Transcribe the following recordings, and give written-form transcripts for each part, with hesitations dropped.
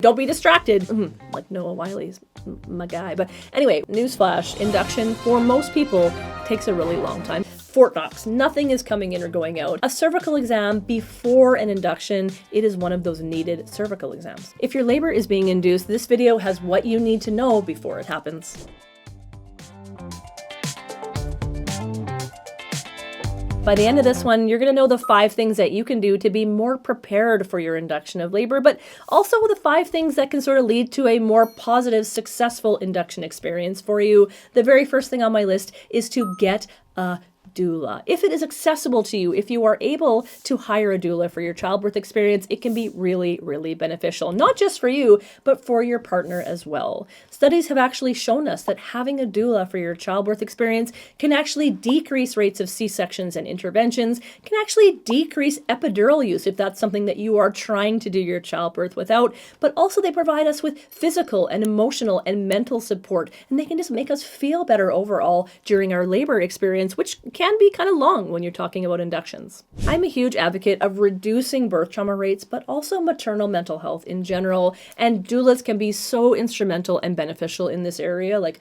Don't be distracted. Like Noah Wiley's my guy. But anyway, newsflash, induction for most people takes a really long time. Fort Knox, nothing is coming in or going out. A cervical exam before an induction, it is one of those needed cervical exams. If your labor is being induced, this video has what you need to know before it happens. By the end of this one, you're going to know the 5 things that you can do to be more prepared for your induction of labor, but also the 5 things that can sort of lead to a more positive, successful induction experience for you. The very first thing on my list is to get a doula. If it is accessible to you, if you are able to hire a doula for your childbirth experience, it can be really, really beneficial, not just for you, but for your partner as well. Studies have actually shown us that having a doula for your childbirth experience can actually decrease rates of C-sections and interventions, can actually decrease epidural use if that's something that you are trying to do your childbirth without, but also they provide us with physical and emotional and mental support, and they can just make us feel better overall during our labor experience, which can be kind of long when you're talking about inductions. I'm a huge advocate of reducing birth trauma rates, but also maternal mental health in general, and doulas can be so instrumental and beneficial in this area. Like,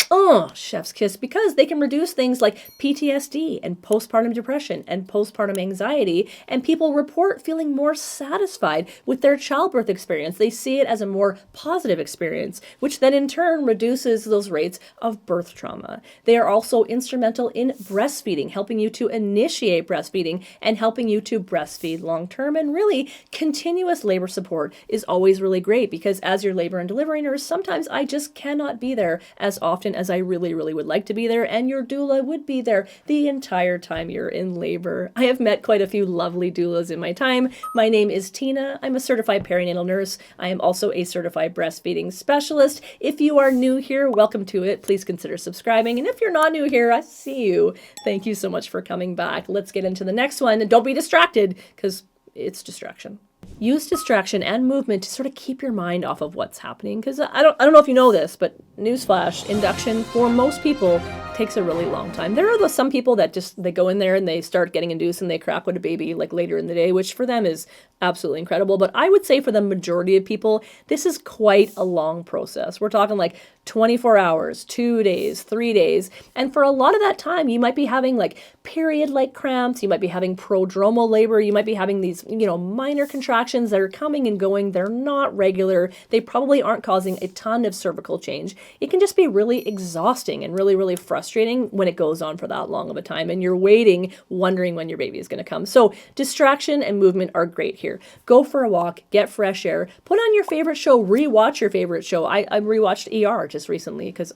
oh, chef's kiss, because they can reduce things like PTSD and postpartum depression and postpartum anxiety, and people report feeling more satisfied with their childbirth experience. They see it as a more positive experience, which then in turn reduces those rates of birth trauma. They are also instrumental in breastfeeding, helping you to initiate breastfeeding and helping you to breastfeed long term. And really, continuous labor support is always really great, because as your labor and delivery nurse, sometimes I just cannot be there as often as I really, really would like to be there, and your doula would be there the entire time you're in labor. I have met quite a few lovely doulas in my time. My name is Tina. I'm a certified perinatal nurse. I am also a certified breastfeeding specialist. If you are new here, welcome to it. Please consider subscribing. And if you're not new here, I see you. Thank you so much for coming back. Let's get into the next one. And don't be distracted, because it's distraction. Use distraction and movement to sort of keep your mind off of what's happening. Because I don't know if you know this, but newsflash, induction for most people takes a really long time. There are some people that they go in there and they start getting induced and they crack with a baby like later in the day, which for them is absolutely incredible. But I would say for the majority of people, this is quite a long process. We're talking like 24 hours, 2 days, 3 days. And for a lot of that time, you might be having like period-like cramps. You might be having prodromal labor. You might be having these, minor contractions that are coming and going. They're not regular. They probably aren't causing a ton of cervical change. It can just be really exhausting and really, really frustrating when it goes on for that long of a time and you're waiting, wondering when your baby is going to come. So distraction and movement are great here. Go for a walk, get fresh air, put on your favorite show, rewatch your favorite show. I rewatched ER just recently because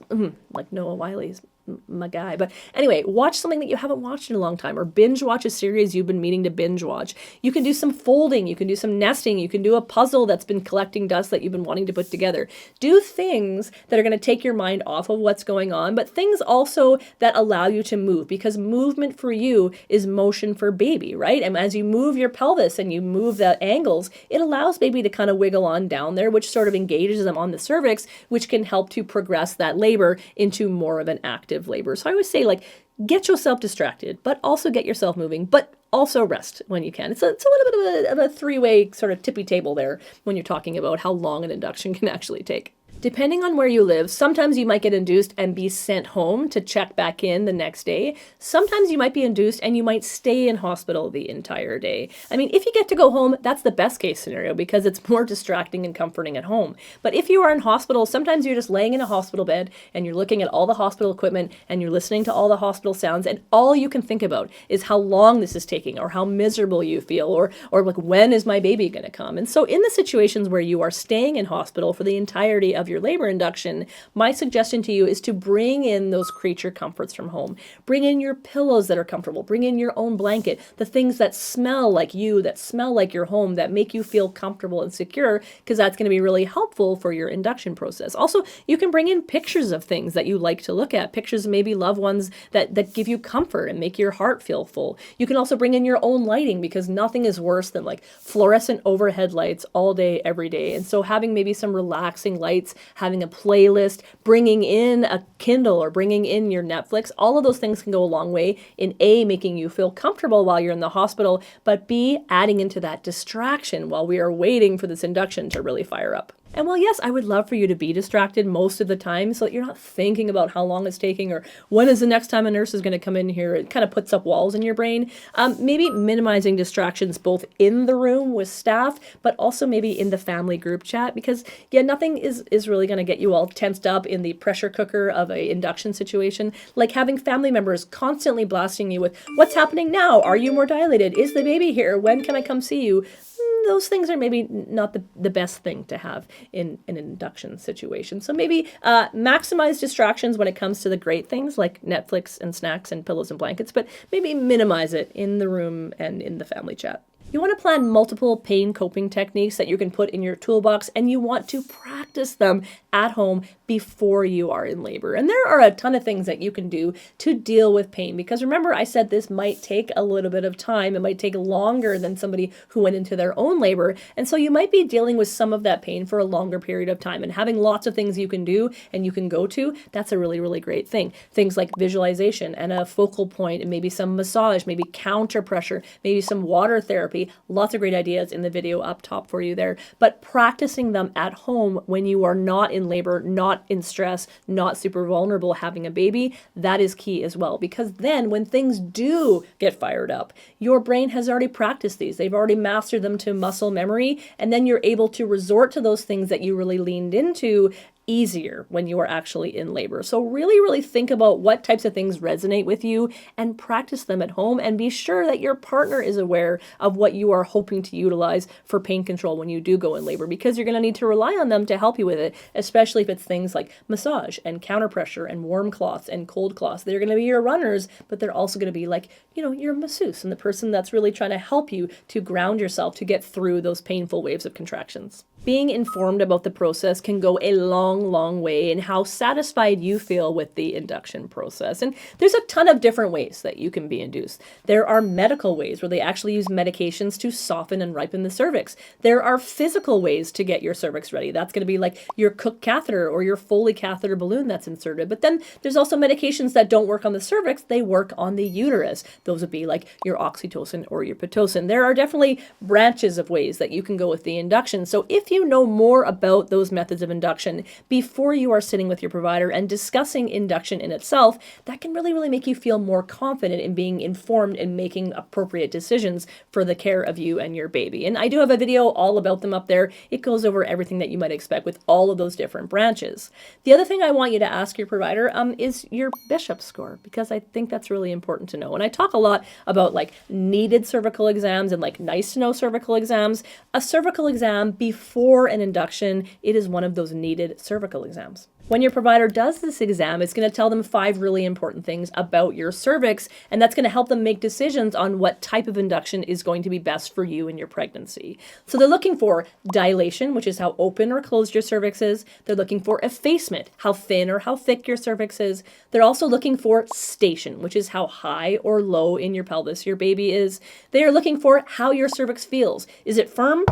like Noah Wiley's my guy. But anyway, watch something that you haven't watched in a long time, or binge watch a series you've been meaning to binge watch. You can do some folding, you can do some nesting, you can do a puzzle that's been collecting dust that you've been wanting to put together. Do things that are going to take your mind off of what's going on, but things also that allow you to move, because movement for you is motion for baby, right? And as you move your pelvis and you move the angles, it allows baby to kind of wiggle on down there, which sort of engages them on the cervix, which can help to progress that labor into more of an active labor. So I always say, like, get yourself distracted, but also get yourself moving, but also rest when you can. It's a little bit of a three-way sort of tippy table there when you're talking about how long an induction can actually take. Depending on where you live, sometimes you might get induced and be sent home to check back in the next day. Sometimes you might be induced and you might stay in hospital the entire day. I mean, if you get to go home, that's the best case scenario because it's more distracting and comforting at home. But if you are in hospital, sometimes you're just laying in a hospital bed and you're looking at all the hospital equipment and you're listening to all the hospital sounds, and all you can think about is how long this is taking or how miserable you feel or like, when is my baby going to come? And so in the situations where you are staying in hospital for the entirety of your labor induction, my suggestion to you is to bring in those creature comforts from home. Bring in your pillows that are comfortable. Bring in your own blanket, the things that smell like you, that smell like your home, that make you feel comfortable and secure, because that's going to be really helpful for your induction process. Also, you can bring in pictures of things that you like to look at, pictures of maybe loved ones that give you comfort and make your heart feel full. You can also bring in your own lighting, because nothing is worse than like fluorescent overhead lights all day, every day. And so having maybe some relaxing lights, having a playlist, bringing in a Kindle or bringing in your Netflix, all of those things can go a long way in A, making you feel comfortable while you're in the hospital, but B, adding into that distraction while we are waiting for this induction to really fire up. And while yes, I would love for you to be distracted most of the time so that you're not thinking about how long it's taking or when is the next time a nurse is going to come in here, it kind of puts up walls in your brain. Maybe minimizing distractions both in the room with staff, but also maybe in the family group chat, because yeah, nothing is really going to get you all tensed up in the pressure cooker of a induction situation, like having family members constantly blasting you with what's happening now, are you more dilated, is the baby here, when can I come see you. Those things are maybe not the best thing to have in an induction situation. So maybe maximize distractions when it comes to the great things like Netflix and snacks and pillows and blankets, but maybe minimize it in the room and in the family chat. You want to plan multiple pain coping techniques that you can put in your toolbox, and you want to practice them at home before you are in labor. And there are a ton of things that you can do to deal with pain, because remember I said this might take a little bit of time. It might take longer than somebody who went into their own labor. And so you might be dealing with some of that pain for a longer period of time, and having lots of things you can do and you can go to, that's a really, really great thing. Things like visualization and a focal point, and maybe some massage, maybe counter pressure, maybe some water therapy. Lots of great ideas in the video up top for you there, but practicing them at home when you are not in labor, not in stress, not super vulnerable having a baby, that is key as well, because then when things do get fired up, your brain has already practiced these. They've already mastered them to muscle memory, and then you're able to resort to those things that you really leaned into easier when you are actually in labor. So really, really think about what types of things resonate with you and practice them at home, and be sure that your partner is aware of what you are hoping to utilize for pain control when you do go in labor, because you're going to need to rely on them to help you with it, especially if it's things like massage and counter pressure and warm cloths and cold cloths. They're going to be your runners, but they're also going to be like, your masseuse and the person that's really trying to help you to ground yourself to get through those painful waves of contractions. Being informed about the process can go a long, long way in how satisfied you feel with the induction process. And there's a ton of different ways that you can be induced. There are medical ways where they actually use medications to soften and ripen the cervix. There are physical ways to get your cervix ready. That's going to be like your Cook catheter or your Foley catheter balloon that's inserted. But then there's also medications that don't work on the cervix, they work on the uterus. Those would be like your oxytocin or your pitocin. There are definitely branches of ways that you can go with the induction. So if you know more about those methods of induction before you are sitting with your provider and discussing induction in itself, that can really, really make you feel more confident in being informed and making appropriate decisions for the care of you and your baby. And I do have a video all about them up there. It goes over everything that you might expect with all of those different branches. The other thing I want you to ask your provider is your Bishop score, because I think that's really important to know. And I talk a lot about like needed cervical exams and like nice to know cervical exams. A cervical exam before an induction, it is one of those needed cervical exams. When your provider does this exam, it's going to tell them 5 really important things about your cervix, and that's going to help them make decisions on what type of induction is going to be best for you in your pregnancy. So they're looking for dilation, which is how open or closed your cervix is. They're looking for effacement, how thin or how thick your cervix is. They're also looking for station, which is how high or low in your pelvis your baby is. They are looking for how your cervix feels. Is it firm?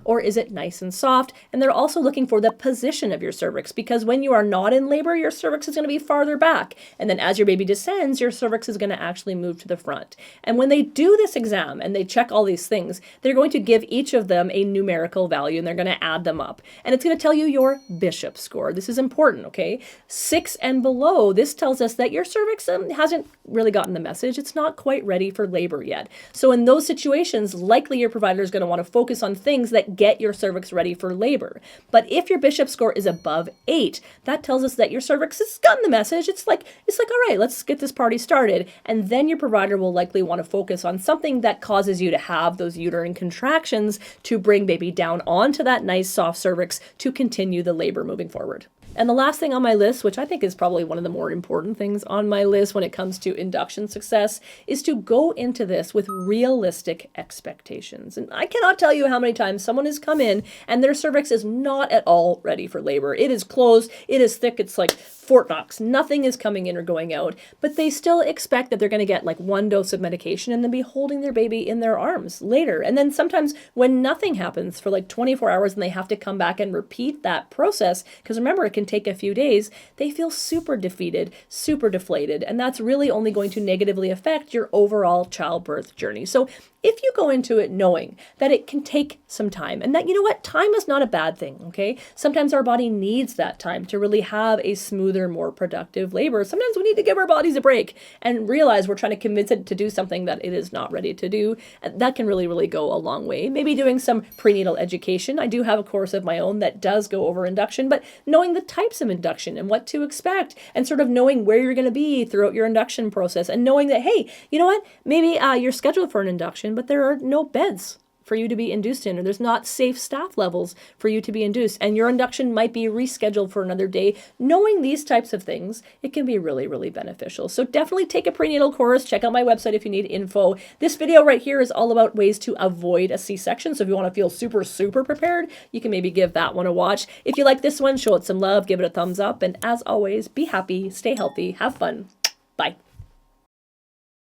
Or is it nice and soft? And they're also looking for the position of your cervix, because when you are not in labor, your cervix is going to be farther back. And then as your baby descends, your cervix is going to actually move to the front. And when they do this exam and they check all these things, they're going to give each of them a numerical value, and they're going to add them up. And it's going to tell you your Bishop score. This is important, okay? 6 and below, this tells us that your cervix hasn't really gotten the message. It's not quite ready for labor yet. So in those situations, likely your provider is going to want to focus on things that get your cervix ready for labor. But if your Bishop score is above 8, that tells us that your cervix has gotten the message. It's like, all right, let's get this party started. And then your provider will likely want to focus on something that causes you to have those uterine contractions to bring baby down onto that nice soft cervix to continue the labor moving forward. And the last thing on my list, which I think is probably one of the more important things on my list when it comes to induction success, is to go into this with realistic expectations. And I cannot tell you how many times someone has come in and their cervix is not at all ready for labor. It is closed, it is thick, it's like Fort Knox. Nothing is coming in or going out, but they still expect that they're going to get like 1 dose of medication and then be holding their baby in their arms later. And then sometimes when nothing happens for like 24 hours and they have to come back and repeat that process, because remember, it can can take a few days, they feel super defeated, super deflated, and that's really only going to negatively affect your overall childbirth journey. So if you go into it knowing that it can take some time and that, you know what, time is not a bad thing, okay? Sometimes our body needs that time to really have a smoother, more productive labor. Sometimes we need to give our bodies a break and realize we're trying to convince it to do something that it is not ready to do. That can really, really go a long way. Maybe doing some prenatal education. I do have a course of my own that does go over induction, but knowing the types of induction and what to expect and sort of knowing where you're going to be throughout your induction process and knowing that, hey, you know what, maybe you're scheduled for an induction, but there are no beds for you to be induced in, or there's not safe staff levels for you to be induced, and your induction might be rescheduled for another day. Knowing these types of things, it can be really, really beneficial. So definitely take a prenatal course. Check out my website if you need info. This video right here is all about ways to avoid a C-section. So if you want to feel super, super prepared, you can maybe give that one a watch. If you like this one, show it some love, give it a thumbs up, and as always, be happy, stay healthy, have fun.